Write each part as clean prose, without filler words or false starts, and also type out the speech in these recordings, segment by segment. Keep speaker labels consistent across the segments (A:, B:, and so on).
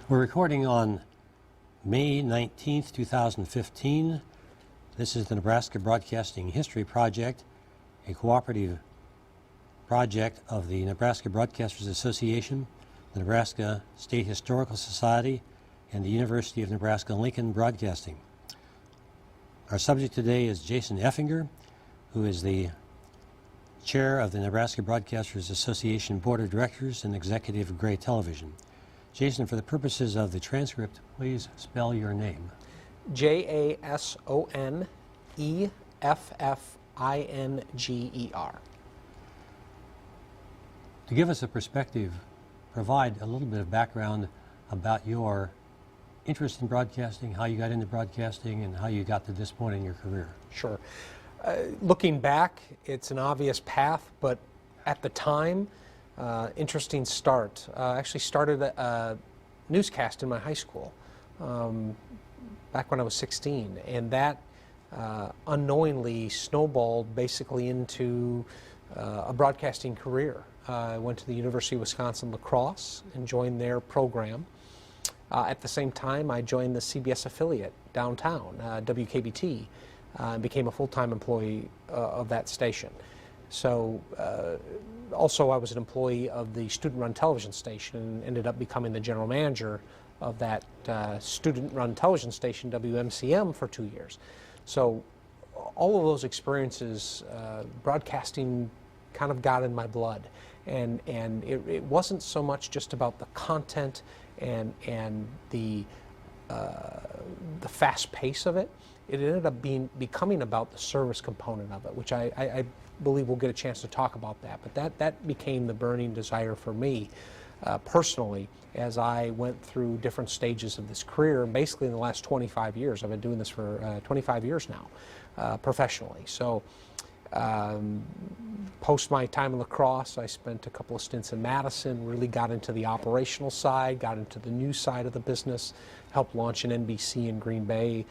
A: We're recording on May 19th, 2015. This is the Nebraska Broadcasting History Project, a cooperative project of the Nebraska Broadcasters Association, the Nebraska State Historical Society, and the University of Nebraska-Lincoln Broadcasting. Our subject today is Jason Effinger, who is the chair of the Nebraska Broadcasters Association Board of Directors and executive of Gray Television. Jason, for the purposes of the transcript, please spell your name.
B: Jasoneffinger.
A: To give us a perspective, provide a little bit of background about your interest in broadcasting, how you got into broadcasting, and how you got to this point in your career.
B: Sure. Looking back, it's an obvious path, but at the time, interesting start. I actually started a newscast in my high school back when I was 16, and that unknowingly snowballed basically into a broadcasting career. I went to the University of Wisconsin-La Crosse and joined their program. At the same time, I joined the CBS affiliate downtown, WKBT, and became a full-time employee of that station. So also I was an employee of the student-run television station and ended up becoming the general manager of that student-run television station, WMCM, for 2 years. So all of those experiences, broadcasting kind of got in my blood. And it wasn't so much just about the content and the fast pace of it. It ended up becoming about the service component of it, which I believe we'll get a chance to talk about that. But that became the burning desire for me personally as I went through different stages of this career. And basically in the last 25 years, I've been doing this for 25 years now professionally. So post my time in La Crosse, I spent a couple of stints in Madison, really got into the operational side, got into the news side of the business, helped launch an NBC in Green Bay,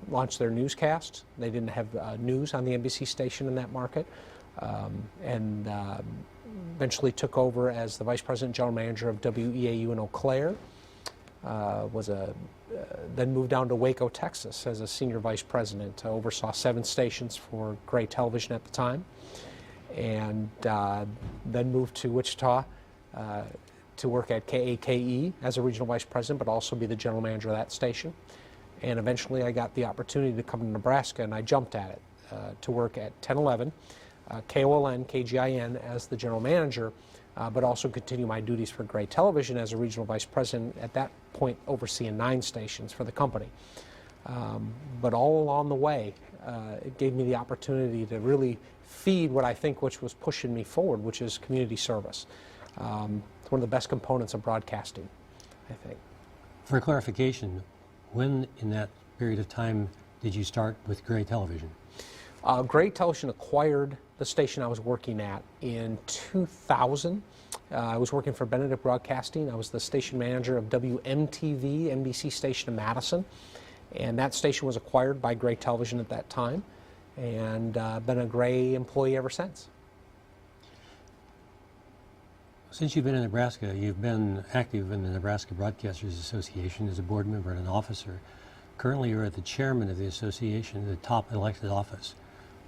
B: launch their newscast. They didn't have news on the NBC station in that market, and eventually took over as the Vice President General Manager of WEAU in Eau Claire. Then moved down to Waco, Texas as a Senior Vice President. I oversaw 7 stations for Gray Television at the time, and then moved to Wichita to work at KAKE as a Regional Vice President, but also be the General Manager of that station. And eventually I got the opportunity to come to Nebraska, and I jumped at it to work at 1011, KOLN, KGIN as the General Manager, but also continue my duties for Gray Television as a Regional Vice President, at that point overseeing 9 stations for the company. But all along the way, it gave me the opportunity to really feed what I think which was pushing me forward, which is community service. It's one of the best components of broadcasting, I think.
A: For clarification, when in that period of time did you start with Gray Television?
B: Gray Television acquired the station I was working at in 2000. I was working for Benedict Broadcasting. I was the station manager of WMTV, NBC station in Madison, and that station was acquired by Gray Television at that time, and been a Gray employee ever since.
A: Since you've been in Nebraska, you've been active in the Nebraska Broadcasters Association as a board member and an officer. Currently, you're the chairman of the association, the top elected office.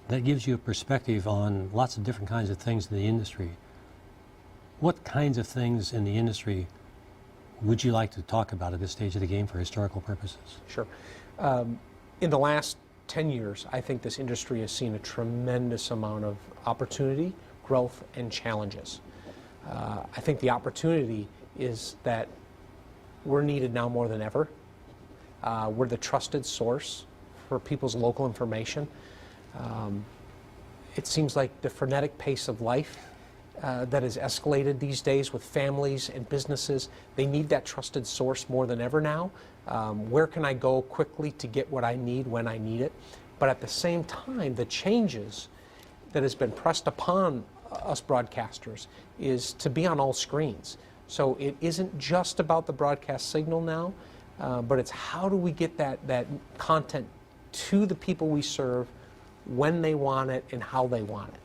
A: That gives you a perspective on lots of different kinds of things in the industry. What kinds of things in the industry would you like to talk about at this stage of the game for historical purposes?
B: Sure. In the last 10 years, I think this industry has seen a tremendous amount of opportunity, growth, and challenges. I think the opportunity is that we're needed now more than ever. We're the trusted source for people's local information. It seems like the frenetic pace of life that has escalated these days with families and businesses, they need that trusted source more than ever now. Where can I go quickly to get what I need when I need it? But at the same time, the changes that has been pressed upon us broadcasters is to be on all screens. So it isn't just about the broadcast signal now, but it's how do we get that content to the people we serve when they want it and how they want it.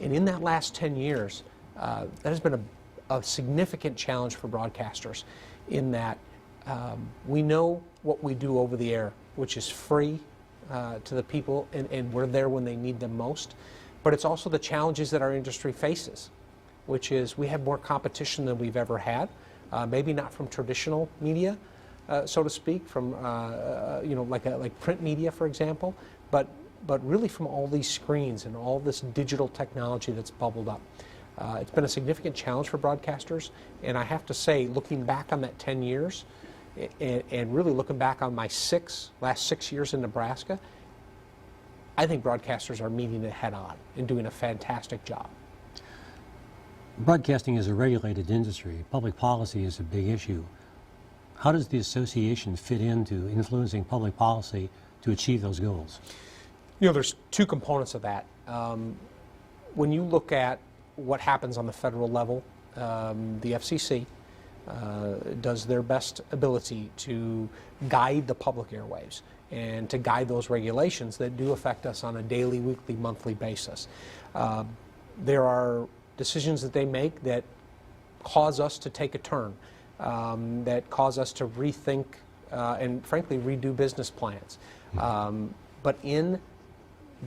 B: And in that last 10 years, that has been a significant challenge for broadcasters in that We know what we do over the air, which is free to the people, and we're there when they need them most. But it's also the challenges that our industry faces, which is we have more competition than we've ever had. Maybe not from traditional media, so to speak, from like print media, for example, but really from all these screens and all this digital technology that's bubbled up. It's been a significant challenge for broadcasters, and I have to say, looking back on that 10 years, and really looking back on my last six years in Nebraska, I think broadcasters are meeting it head on and doing a fantastic job.
A: Broadcasting is a regulated industry. Public policy is a big issue. How does the association fit into influencing public policy to achieve those goals?
B: There's two components of that. When you look at what happens on the federal level, the FCC does their best ability to guide the public airwaves and to guide those regulations that do affect us on a daily, weekly, monthly basis. There are decisions that they make that cause us to take a turn, that cause us to rethink and frankly redo business plans. But in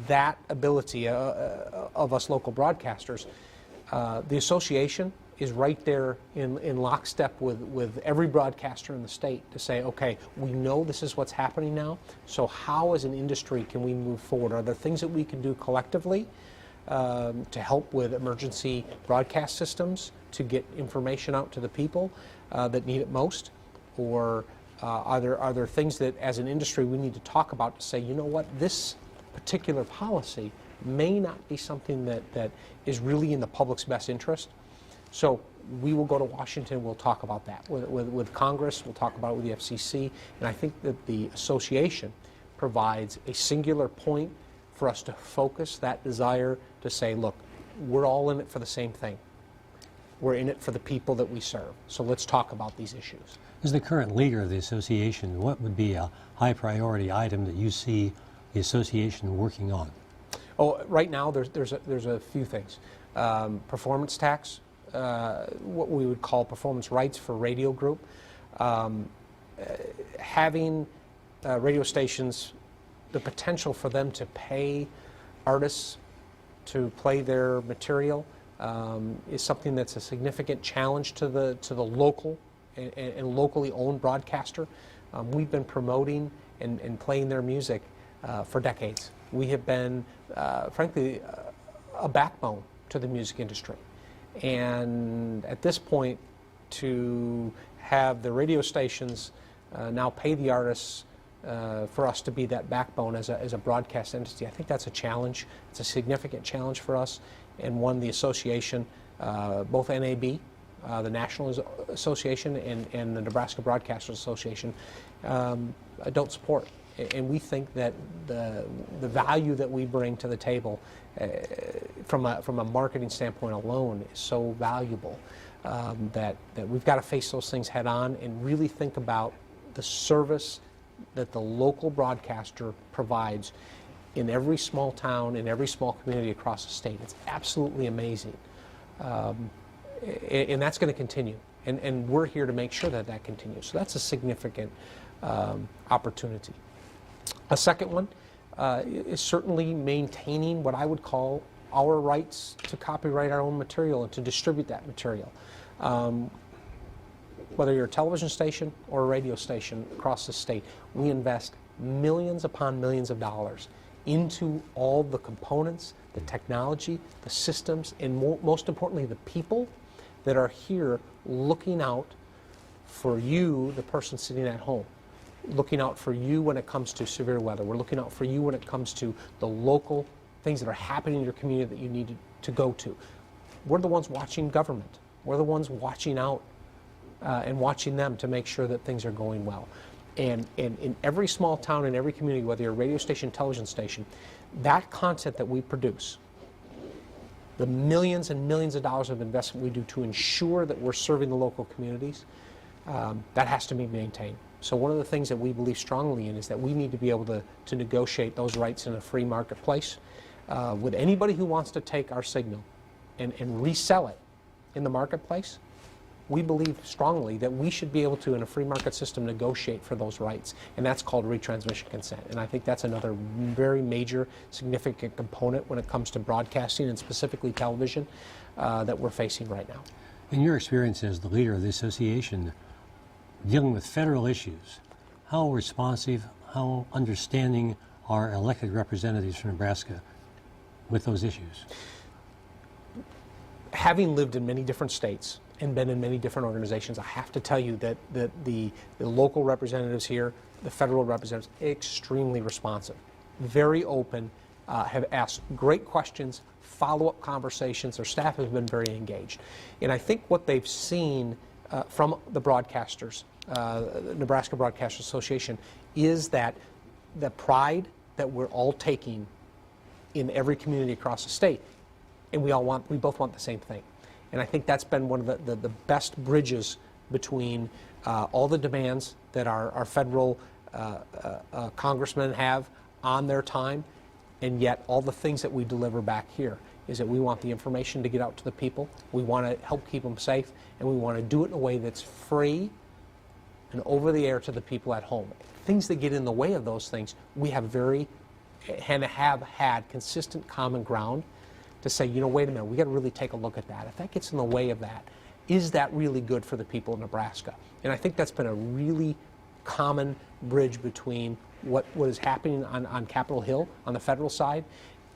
B: that ability of us local broadcasters, the association is right there in lockstep with every broadcaster in the state to say, okay, we know this is what's happening now, so how as an industry can we move forward? Are there things that we can do collectively to help with emergency broadcast systems to get information out to the people that need it most? Or are there things that as an industry we need to talk about to say, you know what, this particular policy may not be something that is really in the public's best interest? So we will go to Washington, we'll talk about that with Congress, we'll talk about it with the FCC, and I think that the association provides a singular point for us to focus that desire to say, look, we're all in it for the same thing. We're in it for the people that we serve. So let's talk about these issues.
A: As the current leader of the association, what would be a high priority item that you see the association working on?
B: Oh, right now there's a few things. Performance tax, what we would call performance rights for radio group. Having radio stations, the potential for them to pay artists to play their material is something that's a significant challenge to the local and locally owned broadcaster. We've been promoting and playing their music for decades. We have been, frankly, a backbone to the music industry. And at this point, to have the radio stations now pay the artists for us to be that backbone as a broadcast entity, I think that's a challenge. It's a significant challenge for us, and one the association, both NAB, the National Association, and the Nebraska Broadcasters Association, don't support. And we think that the value that we bring to the table from a marketing standpoint alone is so valuable that we've got to face those things head on and really think about the service that the local broadcaster provides in every small town, in every small community across the state. It's absolutely amazing. And that's going to continue. And we're here to make sure that that continues. So that's a significant opportunity. A second one is certainly maintaining what I would call our rights to copyright our own material and to distribute that material. Whether you're a television station or a radio station across the state, we invest millions upon millions of dollars into all the components, the technology, the systems, and most importantly, the people that are here looking out for you, the person sitting at home. Looking out for you when it comes to severe weather. We're looking out for you when it comes to the local things that are happening in your community that you need to go to. We're the ones watching government. We're the ones watching out and watching them to make sure that things are going well. And in every small town, in every community, whether you're a radio station, television station, that content that we produce, the millions and millions of dollars of investment we do to ensure that we're serving the local communities, that has to be maintained. So one of the things that we believe strongly in is that we need to be able to negotiate those rights in a free marketplace with anybody who wants to take our signal and resell it in the marketplace. we believe strongly that we should be able to, in a free market system, negotiate for those rights, and that's called retransmission consent. And I think that's another very major, significant component when it comes to broadcasting and specifically television that we're facing right now.
A: In your experience as the leader of the association, dealing with federal issues, how responsive, how understanding are elected representatives from Nebraska with those issues?
B: Having lived in many different states and been in many different organizations, I have to tell you that the local representatives here, the federal representatives, extremely responsive, very open, have asked great questions, follow-up conversations. Their staff has been very engaged. And I think what they've seen from the broadcasters, the Nebraska Broadcasters Association, is that the pride that we're all taking in every community across the state, and we both want the same thing. And I think that's been one of the best bridges between all the demands that our federal congressmen have on their time, and yet all the things that we deliver back here is that we want the information to get out to the people, we want to help keep them safe, and we want to do it in a way that's free and over the air to the people at home. Things that get in the way of those things, we have have had consistent common ground to say, you know, wait a minute, we got to really take a look at that. If that gets in the way of that, is that really good for the people of Nebraska? And I think that's been a really common bridge between what is happening on Capitol Hill on the federal side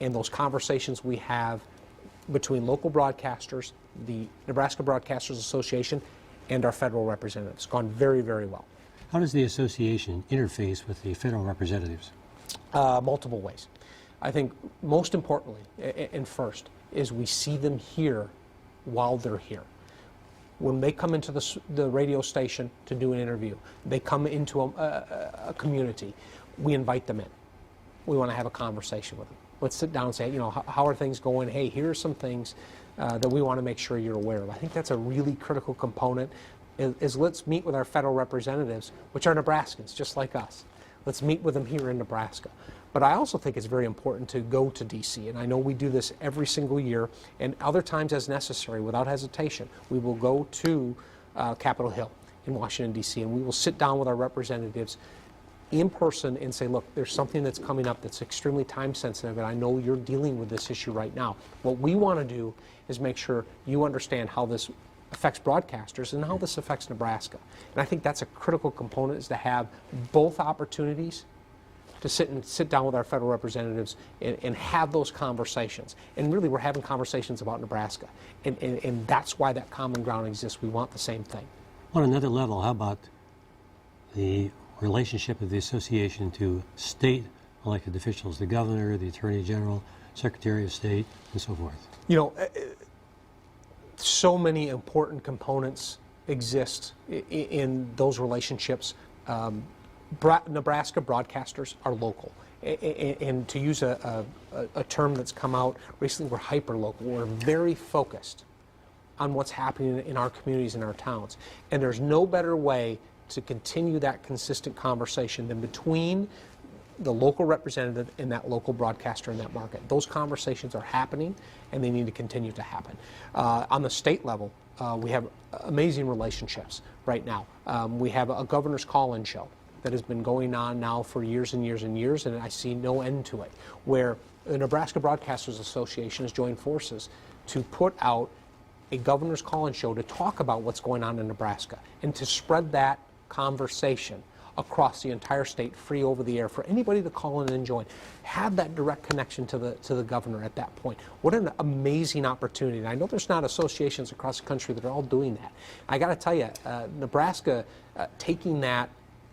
B: and those conversations we have between local broadcasters, the Nebraska Broadcasters Association, and our federal representatives. It's gone very, very well.
A: How does the association interface with the federal representatives?
B: Multiple ways. I think most importantly and first is we see them here while they're here. When they come into the radio station to do an interview, they come into a community, we invite them in. We want to have a conversation with them. Let's sit down and say, you know, how are things going? Hey, here are some things that we want to make sure you're aware of. I think that's a really critical component is let's meet with our federal representatives, which are Nebraskans, just like us. Let's meet with them here in Nebraska. But I also think it's very important to go to D.C., and I know we do this every single year, and other times as necessary, without hesitation, we will go to Capitol Hill in Washington, D.C., and we will sit down with our representatives in person and say, look, there's something that's coming up that's extremely time sensitive, and I know you're dealing with this issue right now. What we want to do is make sure you understand how this affects broadcasters and how this affects Nebraska. And I think that's a critical component, is to have both opportunities to sit down with our federal representatives and have those conversations. And really, we're having conversations about Nebraska. And that's why that common ground exists. We want the same thing.
A: On another level, how about the relationship of the association to state elected officials, the governor, the attorney general, secretary of state, and so forth? You know,
B: so many important components exist in those relationships. Nebraska broadcasters are local. And to use a term that's come out recently, we're hyper-local. We're very focused on what's happening in our communities and our towns. And there's no better way to continue that consistent conversation than between the local representative and that local broadcaster in that market. Those conversations are happening, and they need to continue to happen. On the state level, we have amazing relationships right now. We have a governor's call-in show that has been going on now for years and years and years, and I see no end to it, where the Nebraska Broadcasters Association has joined forces to put out a governor's call-in show to talk about what's going on in Nebraska and to spread that conversation across the entire state, free over the air, for anybody to call in and join. Have that direct connection to the governor at that point. What an amazing opportunity. And I know there's not associations across the country that are all doing that. I got to tell you, Nebraska taking that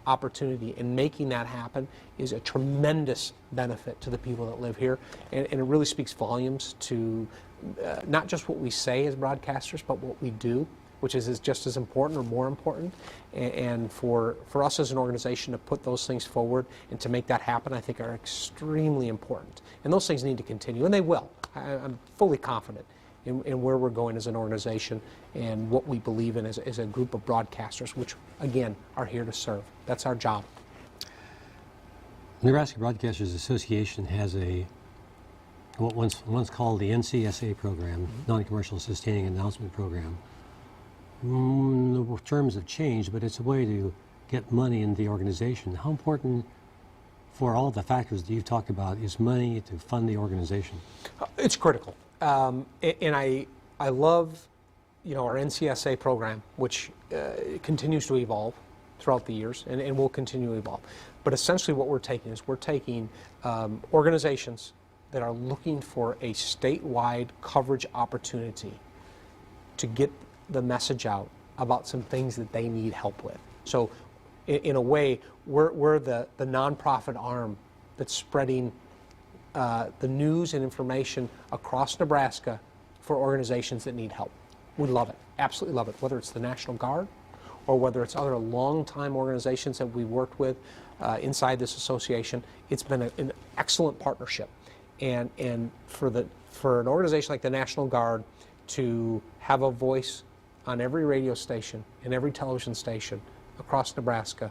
B: opportunity and making that happen is a tremendous benefit to the people that live here, and it really speaks volumes to not just what we say as broadcasters, but what we do, which is just as important or more important. And for us as an organization to put those things forward and to make that happen, I think are extremely important. And those things need to continue, and they will. I'm fully confident in where we're going as an organization and what we believe in as a group of broadcasters, which, again, are here to serve. That's our job.
A: Nebraska Broadcasters Association has what once called the NCSA program, Non-Commercial Sustaining Announcement Program. The terms have changed, but it's a way to get money in the organization. How important for all the factors that you've talked about is money to fund the organization?
B: It's critical. And I love, our NCSA program, which continues to evolve throughout the years and will continue to evolve. But essentially what we're taking organizations that are looking for a statewide coverage opportunity to get the message out about some things that they need help with. So in a way, we're the nonprofit arm that's spreading the news and information across Nebraska for organizations that need help. We love it, absolutely love it, whether it's the National Guard or whether it's other long-time organizations that we worked with inside this association. It's been an excellent partnership. And for an organization like the National Guard to have a voice on every radio station and every television station across Nebraska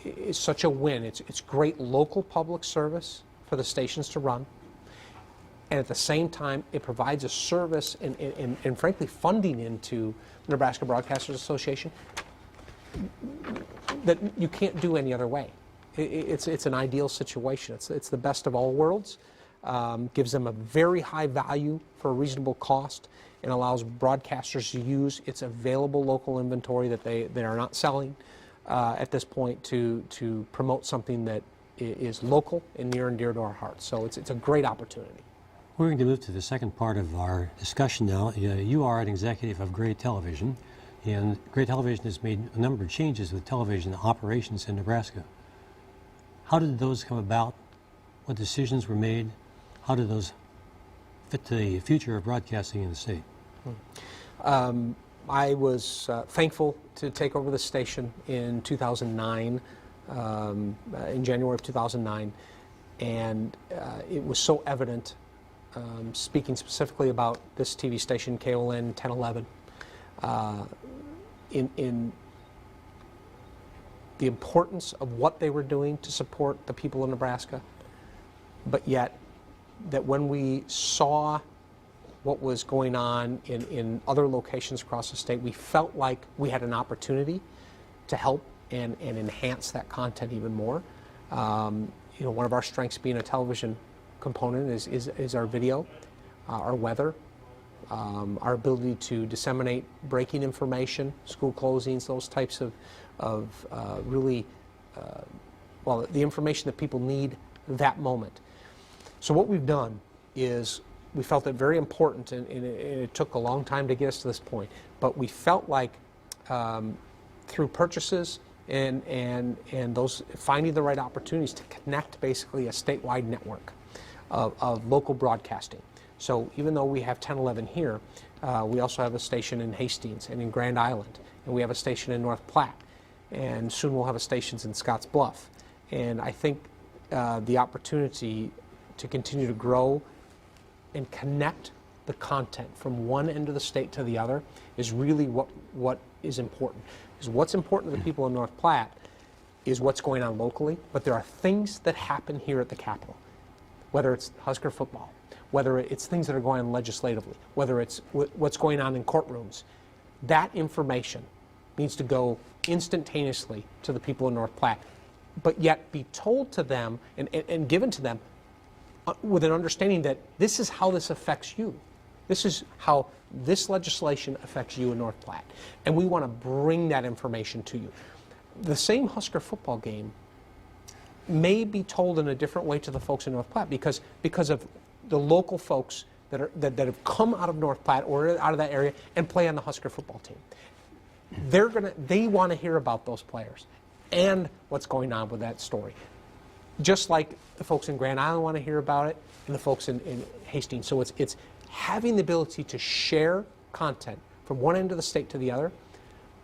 B: is such a win. It's great local public service for the stations to run. And at the same time, it provides a service and frankly, funding into the Nebraska Broadcasters Association that you can't do any other way. It's an ideal situation. It's the best of all worlds. Gives them a very high value for a reasonable cost and allows broadcasters to use its available local inventory that they are not selling at this point to promote something that is local and near and dear to our hearts. So it's a great opportunity.
A: We're going to move to the second part of our discussion now. You are an executive of Gray Television, and Gray Television has made a number of changes with television operations in Nebraska. How did those come about? What decisions were made? How did those fit the future of broadcasting in the state?
B: I was thankful to take over the station in 2009, in January of 2009, and it was so evident, speaking specifically about this TV station, KOLN 1011, in the importance of what they were doing to support the people of Nebraska, but yet that when we saw what was going on in other locations across the state, we felt like we had an opportunity to help and enhance that content even more. One of our strengths being a television component is our video, our weather, our ability to disseminate breaking information, school closings, those types of really, the information that people need that moment. So what we've done is we felt it very important, and it took a long time to get us to this point, but we felt like through purchases and those finding the right opportunities to connect basically a statewide network of local broadcasting. So even though we have 1011 here, we also have a station in Hastings and in Grand Island, and we have a station in North Platte, and soon we'll have a stations in Scotts Bluff. And I think the opportunity to continue to grow and connect the content from one end of the state to the other is really what is important. Because what's important to the people in North Platte is what's going on locally, but there are things that happen here at the Capitol, whether it's Husker football, whether it's things that are going on legislatively, whether it's what's going on in courtrooms. That information needs to go instantaneously to the people in North Platte, but yet be told to them and given to them with an understanding that this is how this affects you. This is how this legislation affects you in North Platte. And we want to bring that information to you. The same Husker football game may be told in a different way to the folks in North Platte because of the local folks that have come out of North Platte or out of that area and play on the Husker football team. They want to hear about those players and what's going on with that story. Just like the folks in Grand Island want to hear about it and the folks in Hastings. So it's having the ability to share content from one end of the state to the other,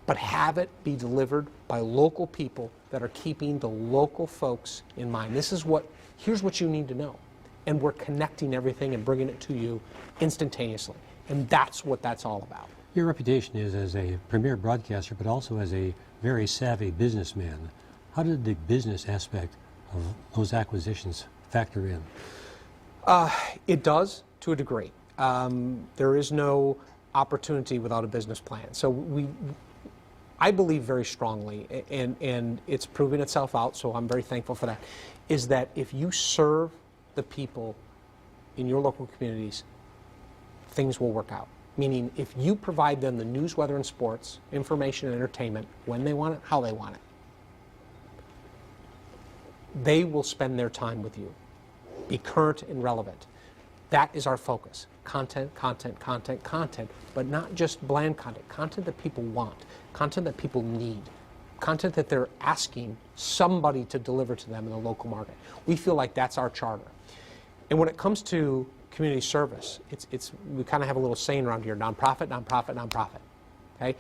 B: but have it be delivered by local people that are keeping the local folks in mind. Here's what you need to know. And we're connecting everything and bringing it to you instantaneously. And that's what that's all about.
A: Your reputation is as a premier broadcaster, but also as a very savvy businessman. How did the business aspect of those acquisitions factor in?
B: It does, to a degree. There is no opportunity without a business plan. So I believe very strongly, and it's proving itself out, so I'm very thankful for that, is that if you serve the people in your local communities, things will work out. Meaning, if you provide them the news, weather, and sports, information, and entertainment, when they want it, how they want it, they will spend their time with you. Be current and relevant. That is our focus. Content, content, content, content, but not just bland content. Content that people want, content that people need, content that they're asking somebody to deliver to them in the local market. We feel like that's our charter. And when it comes to community service, we kind of have a little saying around here: nonprofit, nonprofit, nonprofit. Okay?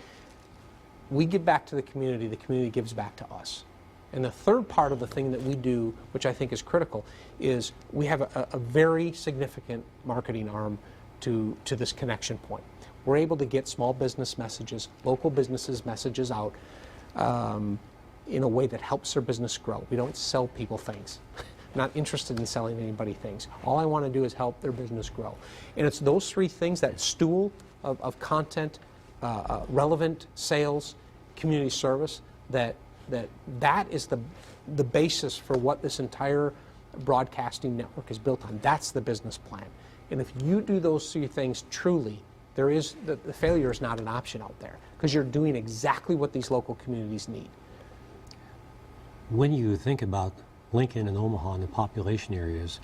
B: We give back to the community gives back to us. And the third part of the thing that we do, which I think is critical, is we have a very significant marketing arm to this connection point. We're able to get small business messages, local businesses messages out in a way that helps their business grow. We don't sell people things. I'm not interested in selling anybody things. All I want to do is help their business grow. And it's those three things, that stool of content, relevant sales, community service, that is the basis for what this entire broadcasting network is built on. That's the business plan. And if you do those three things truly, the failure is not an option out there, because you're doing exactly what these local communities need.
A: When you think about Lincoln and Omaha and the population areas,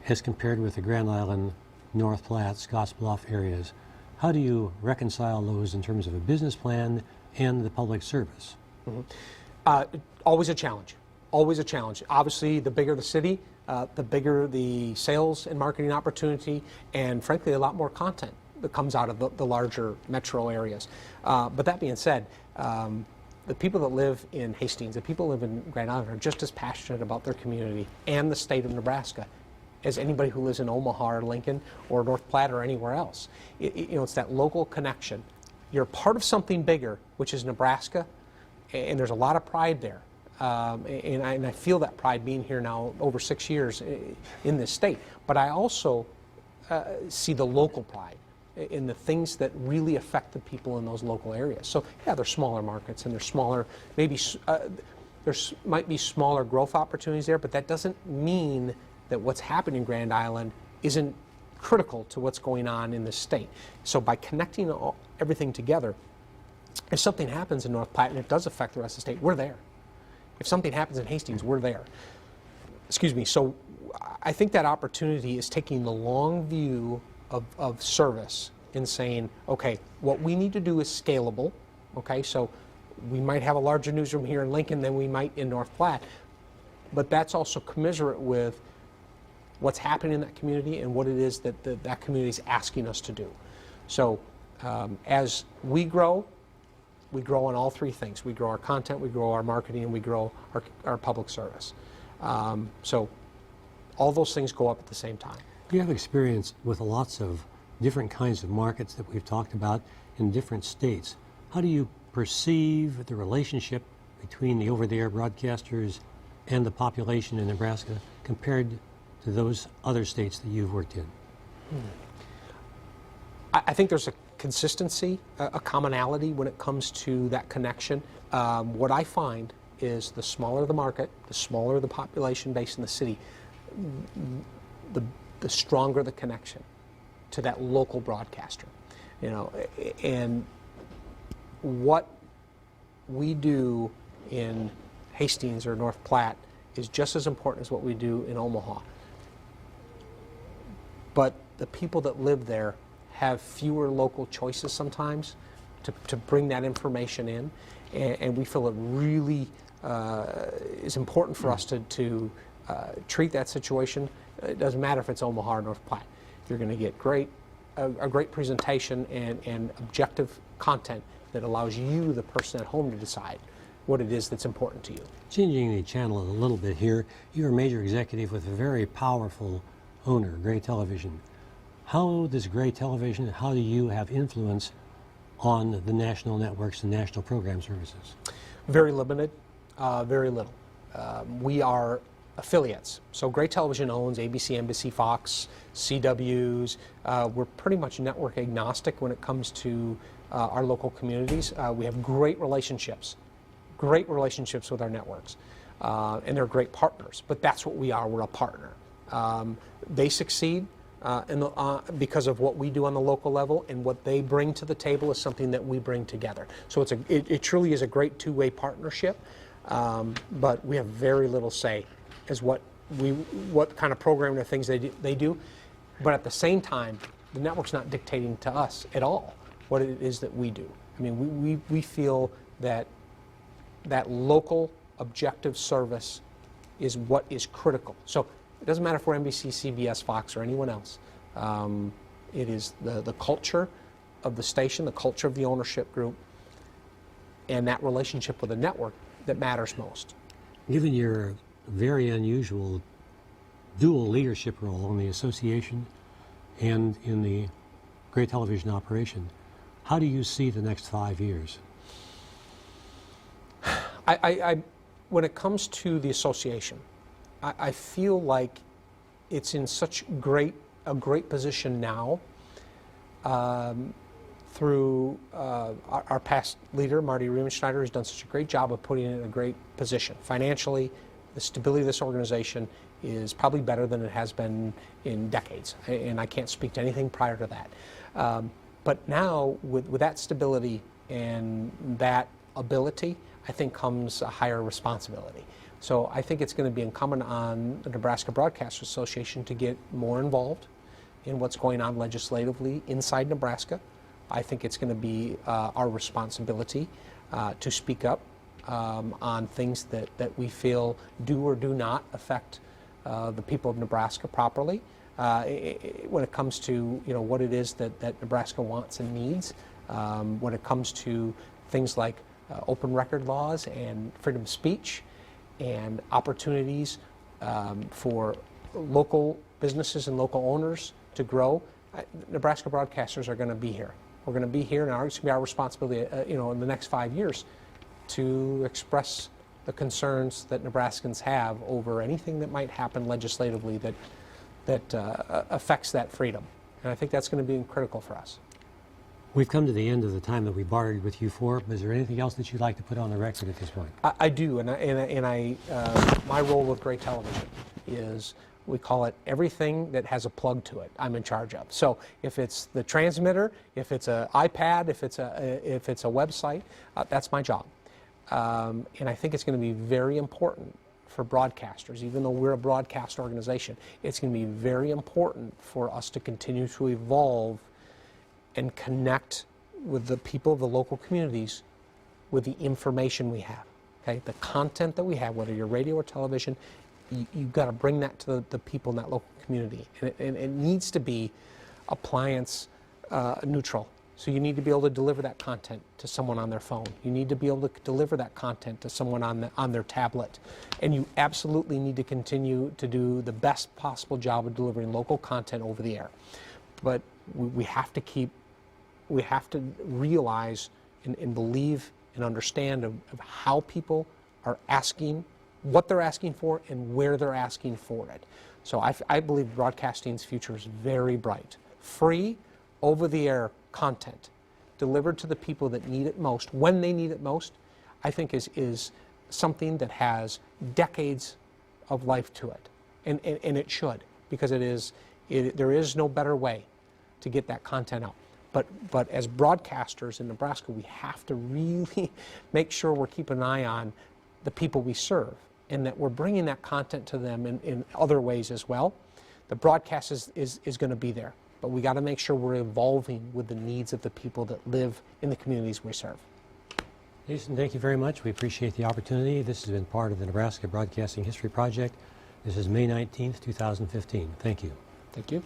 A: as compared with the Grand Island, North Platte, Scottsbluff areas, how do you reconcile those in terms of a business plan and the public service?
B: Mm-hmm. Always a challenge. Always a challenge. Obviously, the bigger the city, the bigger the sales and marketing opportunity, and frankly, a lot more content that comes out of the larger metro areas. But that being said, the people that live in Hastings, the people that live in Grand Island, are just as passionate about their community and the state of Nebraska as anybody who lives in Omaha or Lincoln or North Platte or anywhere else. It's that local connection. You're part of something bigger, which is Nebraska, and there's a lot of pride there. And I feel that pride being here now over 6 years in this state. But I also see the local pride in the things that really affect the people in those local areas. So yeah, they're smaller markets, and they're smaller, maybe there might be smaller growth opportunities there, but that doesn't mean that what's happening in Grand Island isn't critical to what's going on in this state. So by connecting everything together, if something happens in North Platte and it does affect the rest of the state, we're there. If something happens in Hastings, we're there. Excuse me. So I think that opportunity is taking the long view of service and saying, okay, what we need to do is scalable. Okay, so we might have a larger newsroom here in Lincoln than we might in North Platte, but that's also commensurate with what's happening in that community and what it is that that community is asking us to do. So as we grow on all three things. We grow our content, we grow our marketing, and we grow our public service. So all those things go up at the same time.
A: You have experience with lots of different kinds of markets that we've talked about in different states. How do you perceive the relationship between the over-the-air broadcasters and the population in Nebraska compared to those other states that you've worked in?
B: I think there's a consistency, a commonality when it comes to that connection. What I find is the smaller the market, the smaller the population base in the city, the stronger the connection to that local broadcaster. And what we do in Hastings or North Platte is just as important as what we do in Omaha. But the people that live there have fewer local choices sometimes to bring that information in, and we feel it really is important for us to treat that situation. It doesn't matter if it's Omaha or North Platte. You're going to get a great presentation and objective content that allows you, the person at home, to decide what it is that's important to you.
A: Changing the channel a little bit here, you're a major executive with a very powerful owner, Gray Television. How does Gray Television, how do you have influence on the national networks and national program services?
B: Very limited, very little. We are affiliates. So Gray Television owns ABC, NBC, Fox, CWs. We're pretty much network agnostic when it comes to our local communities. We have great relationships with our networks, and they're great partners. But that's what we are. We're a partner. They succeed because of what we do on the local level, and what they bring to the table is something that we bring together. So it truly is a great two-way partnership, but we have very little say as what kind of programming or things they do. But at the same time, the network's not dictating to us at all what it is that we do. I mean, we feel that local objective service is what is critical. So it doesn't matter if we're NBC, CBS, Fox, or anyone else. It is the culture of the station, the culture of the ownership group, and that relationship with the network that matters most.
A: Given your very unusual dual leadership role in the association and in the Gray Television operation, how do you see the next 5 years?
B: When it comes to the association, I feel like it's in such a great position now through our past leader, Marty Riemenschneider, who's done such a great job of putting it in a great position. Financially, the stability of this organization is probably better than it has been in decades, and I can't speak to anything prior to that. But now, with that stability and that ability, I think comes a higher responsibility. So I think it's going to be incumbent on the Nebraska Broadcasters Association to get more involved in what's going on legislatively inside Nebraska. I think it's going to be our responsibility to speak up on things that we feel do or do not affect the people of Nebraska properly. When it comes to what it is that Nebraska wants and needs, when it comes to things like open record laws and freedom of speech and opportunities for local businesses and local owners to grow, Nebraska broadcasters are going to be here. We're going to be here, and it's going to be our responsibility, in the next 5 years, to express the concerns that Nebraskans have over anything that might happen legislatively that affects that freedom. And I think that's going to be critical for us.
A: We've come to the end of the time that we bartered with you for. Is there anything else that you'd like to put on the record at this point?
B: I do, and my role with Gray Television is, we call it everything that has a plug to it, I'm in charge of. So if it's the transmitter, if it's an iPad, if it's a website, that's my job. And I think it's going to be very important for broadcasters, even though we're a broadcast organization. It's going to be very important for us to continue to evolve and connect with the people of the local communities with the information we have. Okay, the content that we have, whether you're radio or television, you've got to bring that to the people in that local community, and it needs to be appliance neutral. So you need to be able to deliver that content to someone on their phone. You need to be able to deliver that content to someone on their tablet, and you absolutely need to continue to do the best possible job of delivering local content over the air. But we have to realize and believe and understand of how people are asking, what they're asking for, and where they're asking for it. So I believe broadcasting's future is very bright. Free, over-the-air content delivered to the people that need it most, when they need it most, I think is something that has decades of life to it. And it should, because there is no better way to get that content out. But as broadcasters in Nebraska, we have to really make sure we're keeping an eye on the people we serve, and that we're bringing that content to them in other ways as well. The broadcast is going to be there, but we got to make sure we're evolving with the needs of the people that live in the communities we serve.
A: Jason, thank you very much. We appreciate the opportunity. This has been part of the Nebraska Broadcasting History Project. This is May 19th, 2015. Thank you.
B: Thank you.